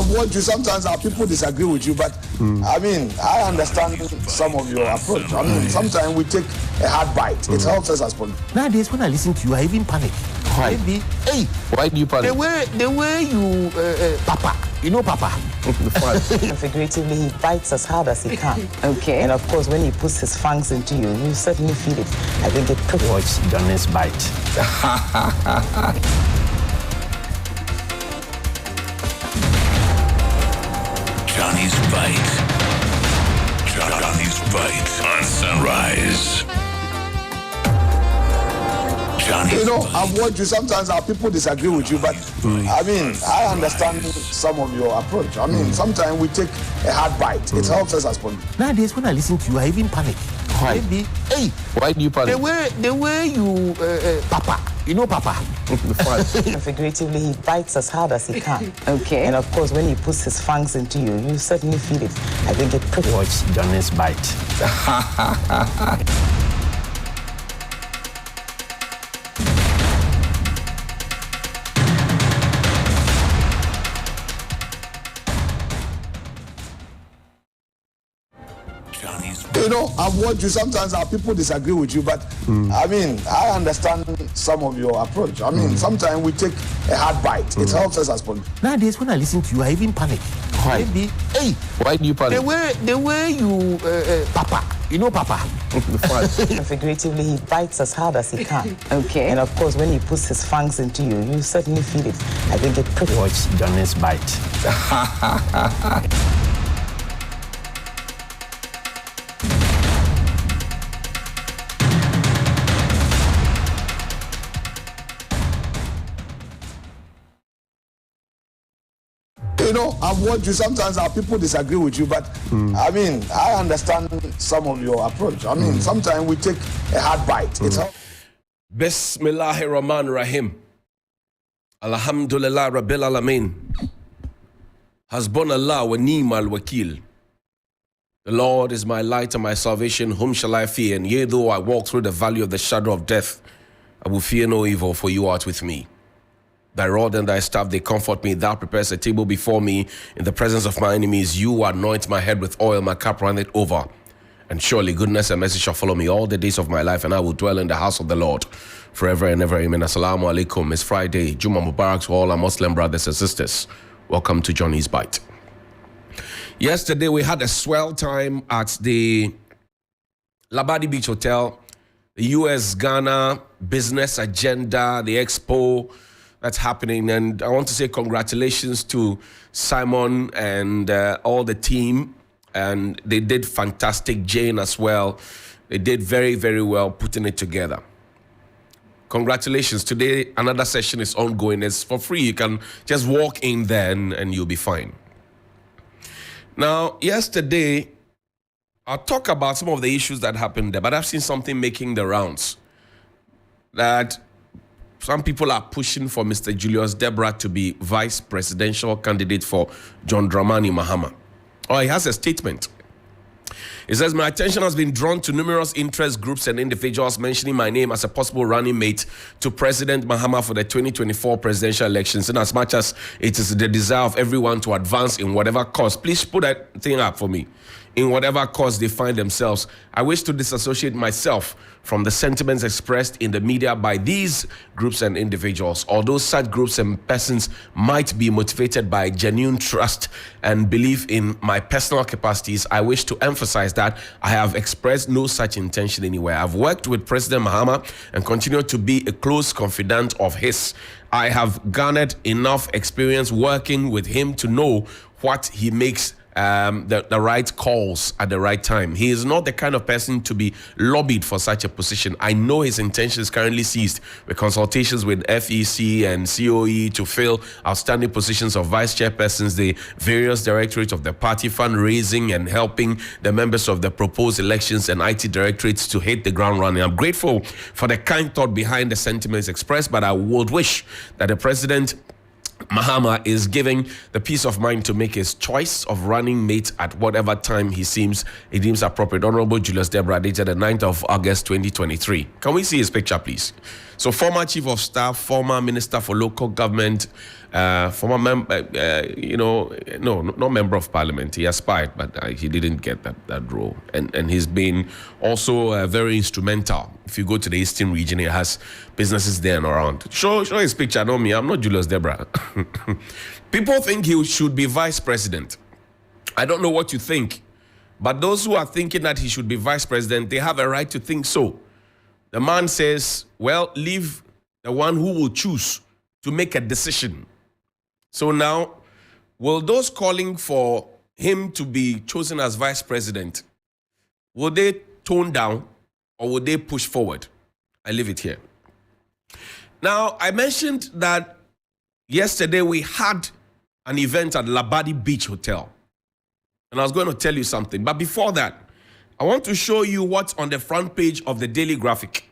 I've watched you. Sometimes our people disagree with you, but I mean, I understand some of your approach. I mean, sometimes we take a hard bite. It helps us as politicians. Nowadays, when I listen to you, I even panic. Why? Hey, why do you panic? The way you, Papa, you know Papa. Figuratively, he bites as hard as he can. Okay. And of course, when he puts his fangs into you, you certainly feel it. I think it pretty. Watch Johnny's bite. Johnny's Bite. Johnny's Bite on Sunrise. You know, I've watched you. Sometimes our people disagree with you, but I mean, I understand some of your approach. I mean, sometimes we take a hard bite. It helps us as politicians. Nowadays, when I listen to you, I even panic. Why? Hey, why do you panic? The way you, Papa, you know Papa. Figuratively, he bites as hard as he can. Okay. And of course, when he puts his fangs into you, you certainly feel it. I think it pretty. Watch Johnny's bite. You know, I've watched you. Sometimes our people disagree with you, but I mean, I understand some of your approach. I mean, sometimes we take a hard bite. It helps us as politicians. Nowadays, when I listen to you, I even panic. Why? Hey, why do you panic? The way you, Papa, you know Papa. Figuratively, he bites as hard as he can. Okay. And of course, when he puts his fangs into you, you certainly feel it. I think it pretty. Watch Johnny's bite. You know, I've watched you. Sometimes our people disagree with you, but I mean, I understand some of your approach. I mean, sometimes we take a hard bite. It's Bismillahir Rahmanir Rahim. Alhamdulillah Rabbil Alameen. Hasbunallah wa ni'mal wakil. The Lord is my light and my salvation. Whom shall I fear? And yea, though I walk through the valley of the shadow of death, I will fear no evil, for you art with me. Thy rod and thy staff, they comfort me. Thou preparest a table before me in the presence of my enemies. You anoint my head with oil, my cup runneth over. And surely goodness and mercy shall follow me all the days of my life, and I will dwell in the house of the Lord forever and ever. Amen. Assalamu alaikum. It's Friday. Juma Mubarak to all our Muslim brothers and sisters. Welcome to Johnny's Bite. Yesterday, we had a swell time at the Labadi Beach Hotel, the US-Ghana business agenda, the expo that's happening. And I want to say congratulations to Simon and all the team. And they did fantastic. Jane as well. They did very, very well putting it together. Congratulations. Today, another session is ongoing. It's for free. You can just walk in there and you'll be fine. Now, yesterday, I'll talk about some of the issues that happened there, but I've seen something making the rounds. That some people are pushing for Mr. Julius Deborah to be vice presidential candidate for John Dramani Mahama. Oh, he has a statement. It says, my attention has been drawn to numerous interest groups and individuals mentioning my name as a possible running mate to President Mahama for the 2024 presidential elections. And as much as it is the desire of everyone to advance in whatever cause, please put that thing up for me. In whatever cause they find themselves, I wish to disassociate myself from the sentiments expressed in the media by these groups and individuals. Although such groups and persons might be motivated by genuine trust and belief in my personal capacities, I wish to emphasize that I have expressed no such intention anywhere. I've worked with President Mahama and continue to be a close confidant of his. I have garnered enough experience working with him to know what he makes the right calls at the right time. He is not the kind of person to be lobbied for such a position. I know his intention is currently ceased with consultations with FEC and COE to fill outstanding positions of vice chairpersons, the various directorates of the party, fundraising and helping the members of the proposed elections and IT directorates to hit the ground running. I'm grateful for the kind thought behind the sentiments expressed, but I would wish that the president Mahama is giving the peace of mind to make his choice of running mate at whatever time he deems appropriate. Honorable Julius Depaah, dated the 9th of August 2023. Can we see his picture, please? So, former chief of staff, former minister for local government, former member, not member of parliament. He aspired, but he didn't get that role. And he's been also very instrumental. If you go to the eastern region, he has businesses there and around. Show his picture, not me. I'm not Julius Depaah. People think he should be vice president. I don't know what you think, but those who are thinking that he should be vice president, they have a right to think so. The man says, well, leave the one who will choose to make a decision. So now, will those calling for him to be chosen as vice president, will they tone down or will they push forward? I leave it here. Now, I mentioned that yesterday we had an event at Labadi Beach Hotel. And I was going to tell you something. But before that, I want to show you what's on the front page of the Daily Graphic.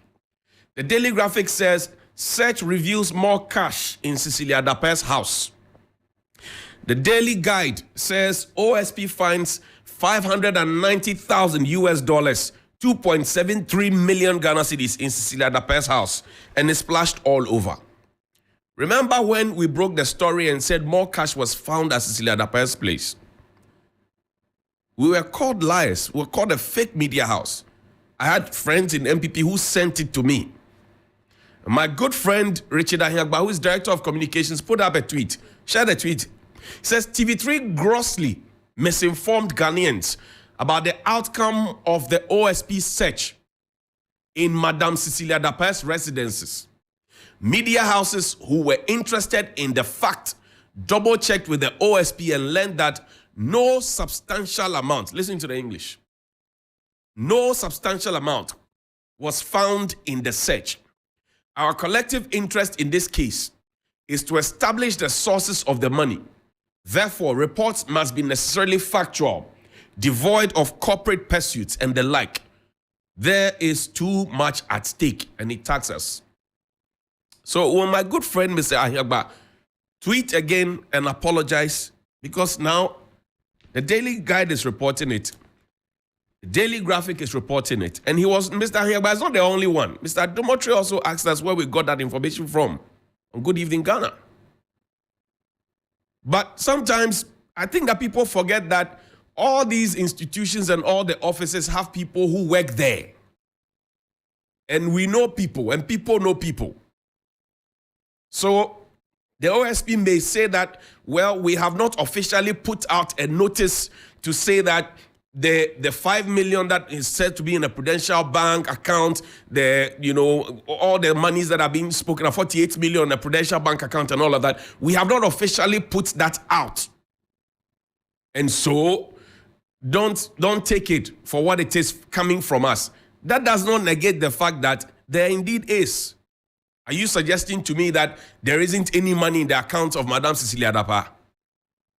The Daily Graphic says, search reveals more cash in Cecilia Dapaah's house. The Daily Guide says OSP finds 590,000 US dollars, 2.73 million Ghana cedis in Cecilia Dapaah's house, and is splashed all over. Remember when we broke the story and said more cash was found at Cecilia Dapaah's place? We were called liars. We were called a fake media house. I had friends in MPP who sent it to me. My good friend Richard Ahiagba, who is director of communications, put up a tweet. Shared a tweet. He says TV3 grossly misinformed Ghanaians about the outcome of the OSP search in Madam Cecilia Dapaah's residences. Media houses who were interested in the fact double-checked with the OSP and learned that no substantial amount, listen to the English, no substantial amount was found in the search. Our collective interest in this case is to establish the sources of the money. Therefore, reports must be necessarily factual, devoid of corporate pursuits and the like. There is too much at stake, and it taxes us. So when my good friend Mr. Ahiagba tweet again and apologize, because now the Daily Guide is reporting it. The Daily Graphic is reporting it. And Mr. Ahiagba is not the only one. Mr. Domotri also asked us where we got that information from on Good Evening Ghana. But sometimes I think that people forget that all these institutions and all the offices have people who work there. And we know people, and people know people. So the OSP may say that, well, we have not officially put out a notice to say that the 5 million that is said to be in a Prudential Bank account, all the monies that are being spoken of, 48 million in a Prudential Bank account and all of that, we have not officially put that out. And so don't take it for what it is coming from us. That does not negate the fact that there indeed is. Are you suggesting to me that there isn't any money in the account of Madam Cecilia Dapaah?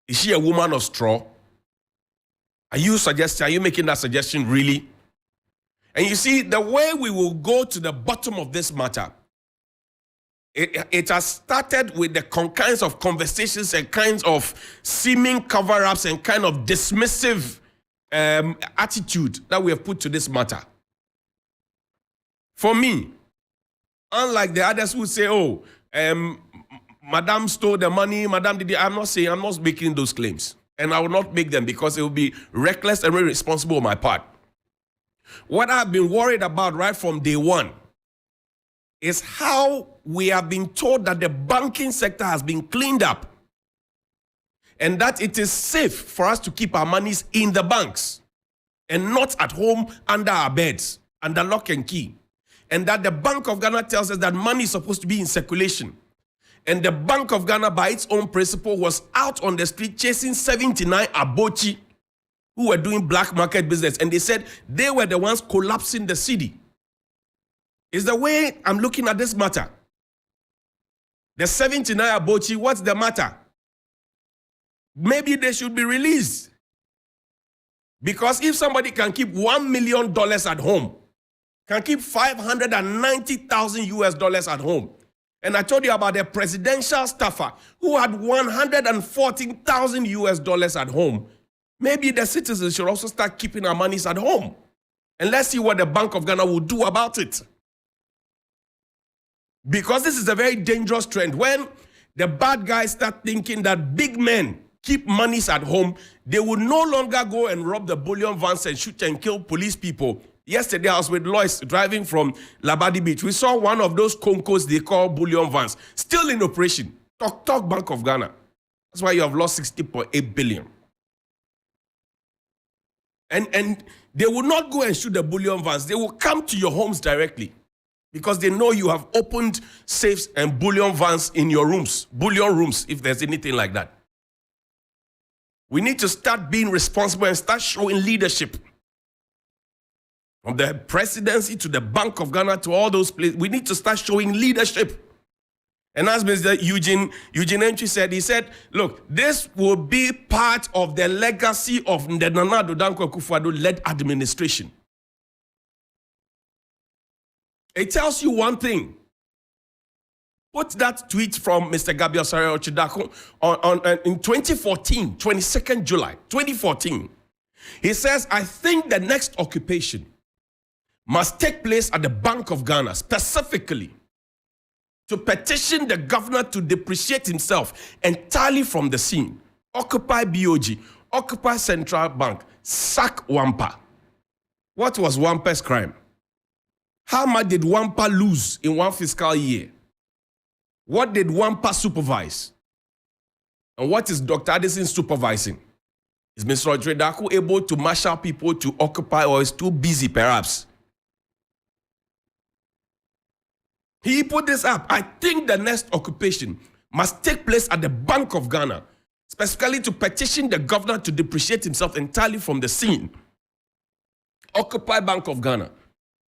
Is she a woman of straw? Are you making that suggestion really? And you see, the way we will go to the bottom of this matter, it has started with the kinds of conversations and kinds of seeming cover-ups and kind of dismissive attitude that we have put to this matter. For me, unlike the others who say, Madam stole the money, Madam did it, I'm not making those claims. And I will not make them because it will be reckless and irresponsible on my part. What I've been worried about right from day one is how we have been told that the banking sector has been cleaned up and that it is safe for us to keep our monies in the banks and not at home under our beds, under lock and key. And that the Bank of Ghana tells us that money is supposed to be in circulation. And the Bank of Ghana, by its own principle, was out on the street chasing 79 abochi who were doing black market business. And they said they were the ones collapsing the city. Is the way I'm looking at this matter. The 79 abochi, what's the matter? Maybe they should be released. Because if somebody can keep $1 million at home, can keep 590,000 US dollars at home, And I told you about a presidential staffer who had $114,000 at home. Maybe the citizens should also start keeping our monies at home. And let's see what the Bank of Ghana will do about it. Because this is a very dangerous trend. When the bad guys start thinking that big men keep monies at home, they will no longer go and rob the bullion vans and shoot and kill police people. Yesterday, I was with Lois driving from Labadi Beach. We saw one of those Concos they call bullion vans still in operation. Talk Bank of Ghana. That's why you have lost 60.8 billion. And they will not go and shoot the bullion vans. They will come to your homes directly because they know you have opened safes and bullion vans in your rooms, bullion rooms, if there's anything like that. We need to start being responsible and start showing leadership. From the presidency to the Bank of Ghana to all those places, we need to start showing leadership. And as Mr. Eugene Entry said, he said, look, this will be part of the legacy of the Nana Addo Dankwa Akufo-Addo-led administration. It tells you one thing. Put that tweet from Mr. Gabriel Sarah Ochidako in 2014, 22nd July, 2014. He says, I think the next occupation must take place at the Bank of Ghana, specifically to petition the governor to depreciate himself entirely from the scene. Occupy BOG, occupy Central Bank, sack Wampa. What was Wampa's crime? How much did Wampa lose in one fiscal year? What did Wampa supervise? And what is Dr. Addison supervising? Is Mr. Ochidako able to marshal people to occupy, or is too busy perhaps? He put this up. I think the next occupation must take place at the Bank of Ghana, specifically to petition the governor to depreciate himself entirely from the scene. Occupy Bank of Ghana.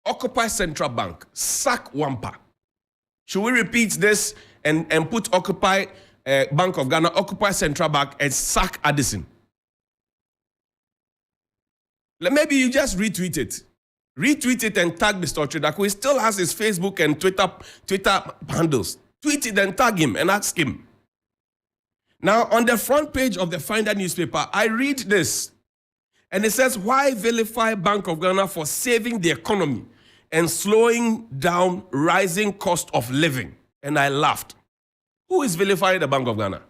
Occupy Central Bank. Sack Wampa. Should we repeat this and put Occupy Bank of Ghana, Occupy Central Bank, and sack Addison? Maybe you just retweet it. Retweet it and tag Mr. Ochidako. He still has his Facebook and Twitter handles. Tweet it and tag him and ask him. Now, on the front page of the Finder newspaper, I read this. And it says, why vilify Bank of Ghana for saving the economy and slowing down rising cost of living? And I laughed. Who is vilifying the Bank of Ghana?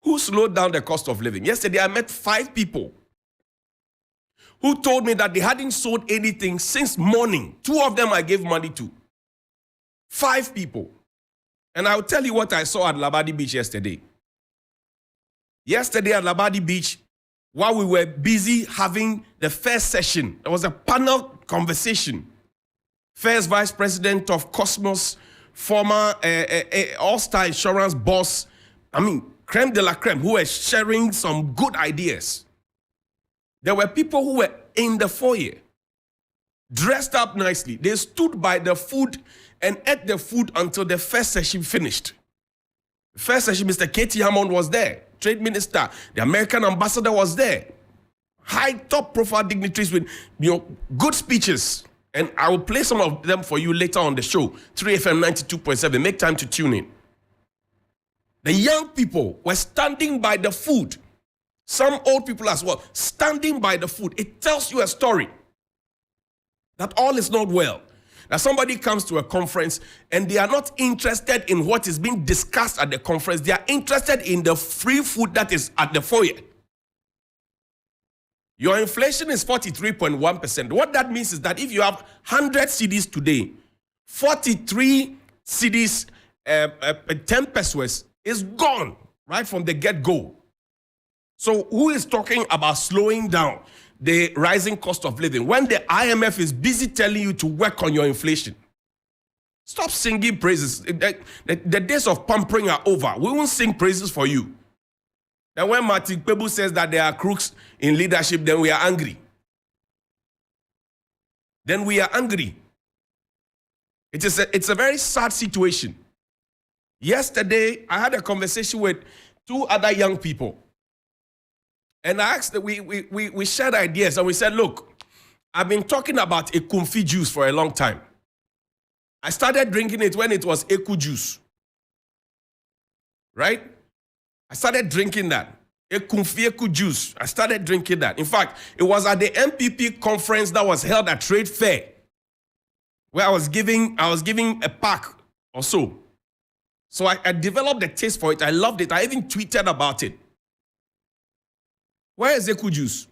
Who slowed down the cost of living? Yesterday, I met 5 people who told me that they hadn't sold anything since morning. 2 of them I gave money to. 5 people. And I'll tell you what I saw at Labadi Beach yesterday. Yesterday at Labadi Beach, while we were busy having the first session, there was a panel conversation. First Vice President of Cosmos, former All-Star Insurance boss, creme de la creme, who were sharing some good ideas. There were people who were in the foyer, dressed up nicely. They stood by the food and ate the food until the first session finished. The first session, Mr. K.T. Hammond was there. Trade Minister, the American ambassador was there. High top profile dignitaries with good speeches. And I will play some of them for you later on the show. 3FM 92.7. Make time to tune in. The young people were standing by the food. Some old people as well, standing by the food. It tells you a story that all is not well. That somebody comes to a conference and they are not interested in what is being discussed at the conference. They are interested in the free food that is at the foyer. Your inflation is 43.1%. What that means is that if you have 100 cedis today, 43 cedis, 10 pesos is gone right from the get-go. So who is talking about slowing down the rising cost of living when the IMF is busy telling you to work on your inflation? Stop singing praises. The days of pampering are over. We won't sing praises for you. And when Martin Kpebu says that there are crooks in leadership, then we are angry. It's a very sad situation. Yesterday, I had a conversation with 2 other young people. And I asked that we shared ideas and we said, look, I've been talking about a comfy juice for a long time. I started drinking it when it was Eku juice. Right? I started drinking that. Eku juice. I started drinking that. In fact, it was at the MPP conference that was held at Trade Fair where I was giving a pack or so. So I developed a taste for it. I loved it. I even tweeted about it. Where is Eku juice?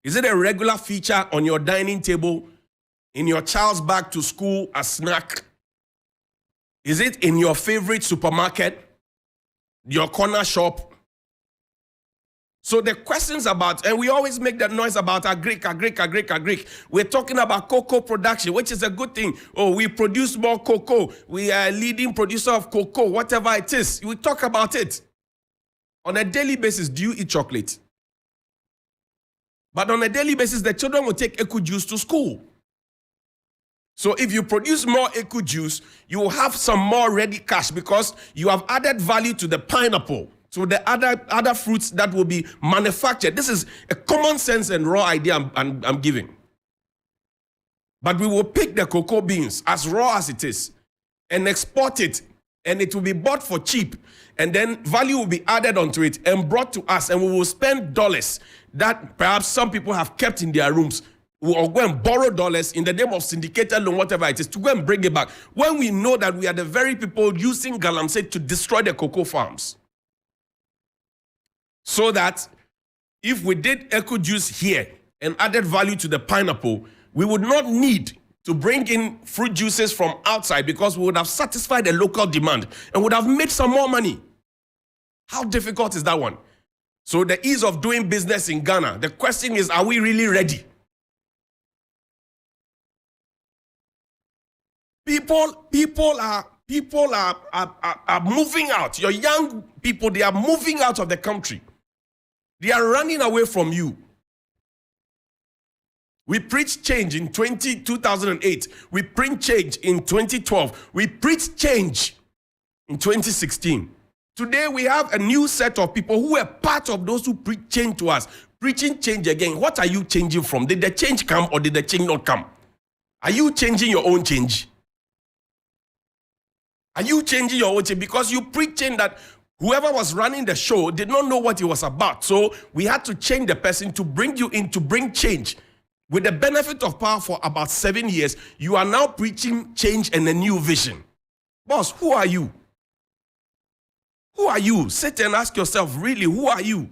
Is it a regular feature on your dining table, in your child's bag to school, a snack? Is it in your favorite supermarket, your corner shop? So the questions about, and we always make that noise about agric. We're talking about cocoa production, which is a good thing. Oh, we produce more cocoa. We are a leading producer of cocoa, whatever it is. We talk about it. On a daily basis, do you eat chocolate? But on a daily basis, the children will take Eku juice to school. So if you produce more Eku juice, you will have some more ready cash because you have added value to the pineapple, to the other fruits that will be manufactured. This is a common sense and raw idea I'm giving. But we will pick the cocoa beans as raw as it is and export it, and it will be bought for cheap, and then value will be added onto it and brought to us, and we will spend dollars that perhaps some people have kept in their rooms. We will go and borrow dollars in the name of syndicated loan, whatever it is, to go and bring it back. When we know that we are the very people using galamsey to destroy the cocoa farms. So that if we did Eku juice here and added value to the pineapple, we would not need to bring in fruit juices from outside because we would have satisfied the local demand and would have made some more money. How difficult is that one? So the ease of doing business in Ghana, the question is, are we really ready? People are moving out. Your young people, they are moving out of the country. They are running away from you. We preached change in 2008. We preached change in 2012. We preached change in 2016. Today we have a new set of people who were part of those who preach change to us, preaching change again. What are you changing from? Did the change come or did the change not come? Are you changing your own change? Are you changing your own change? Because you preach change that whoever was running the show did not know what it was about. So we had to change the person to bring you in, to bring change. With the benefit of power for about 7 years, you are now preaching change and a new vision. Boss, who are you? Who are you? Sit and ask yourself, really, who are you?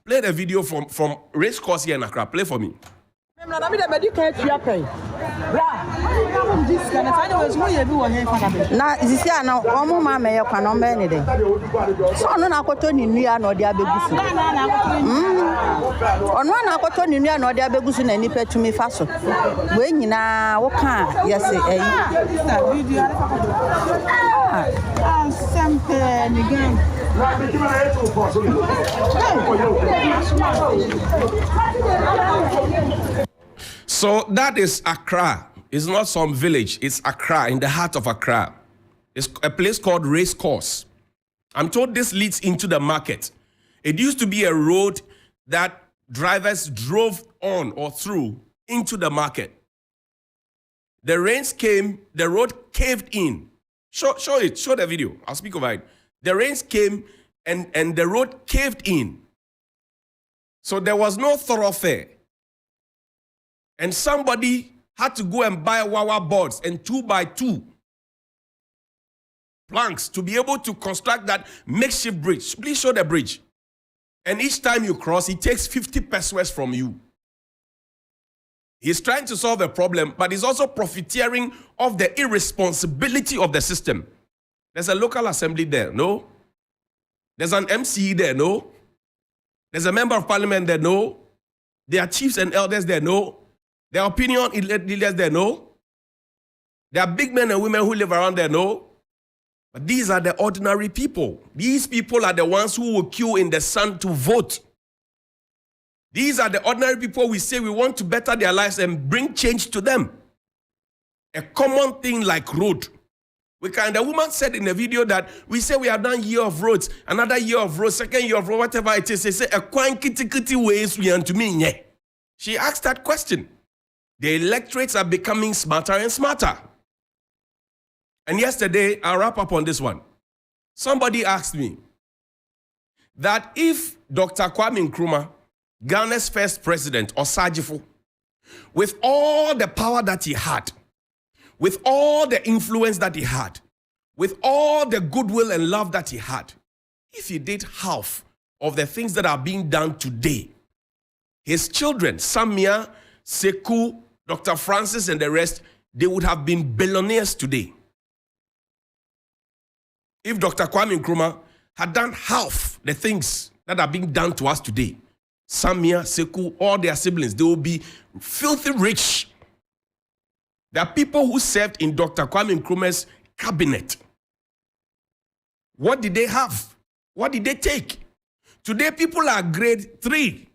Play the video from race course here in Accra. Play for me. Na zisi ana omo ma me yakwa no mbe ne de so no na akoto ni nua na odi abegusu ono na akoto ni nua na odi abegusu na nipa tumi fa so we nyina wo ka yesi video sempe ni gang. So that is Accra. It's not some village. It's Accra, in the heart of Accra. It's a place called Race Course. I'm told this leads into the market. It used to be a road that drivers drove on or through into the market. The rains came, the road caved in. Show the video. I'll speak over it. The rains came and the road caved in. So there was no thoroughfare. And somebody had to go and buy Wawa boards and 2x2 planks to be able to construct that makeshift bridge. Please show the bridge. And each time you cross, he takes 50 pesos from you. He's trying to solve a problem, but he's also profiteering of the irresponsibility of the system. There's a local assembly there, no? There's an MCE there, no? There's a member of parliament there, no? There are chiefs and elders there, no? There are opinion leaders there, no? There are big men and women who live around there, no? But these are the ordinary people. These people are the ones who will queue in the sun to vote. These are the ordinary people we say we want to better their lives and bring change to them. A common thing like road. The woman said in the video that we say we have done year of roads, another year of roads, second year of roads, whatever it is. They say, a quite kitty ways we want to mean. She asked that question. The electorates are becoming smarter and smarter. And yesterday, I'll wrap up on this one. Somebody asked me that if Dr. Kwame Nkrumah, Ghana's first president, Osajifo, with all the power that he had, with all the influence that he had, with all the goodwill and love that he had, if he did half of the things that are being done today, his children, Samia, Sekou, Dr. Francis, and the rest, they would have been billionaires today. If Dr. Kwame Nkrumah had done half the things that are being done to us today, Samia, Sekou, all their siblings, they will be filthy rich. There are people who served in Dr. Kwame Nkrumah's cabinet. What did they have? What did they take? Today, people are grade 3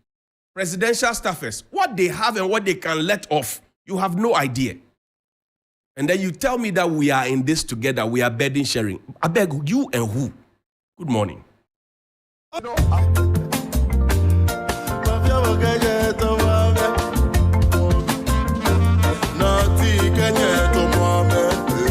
presidential staffers. What they have and what they can let off, you have no idea. And then you tell me that we are in this together, we are burden sharing. I beg you and who? Good morning. No,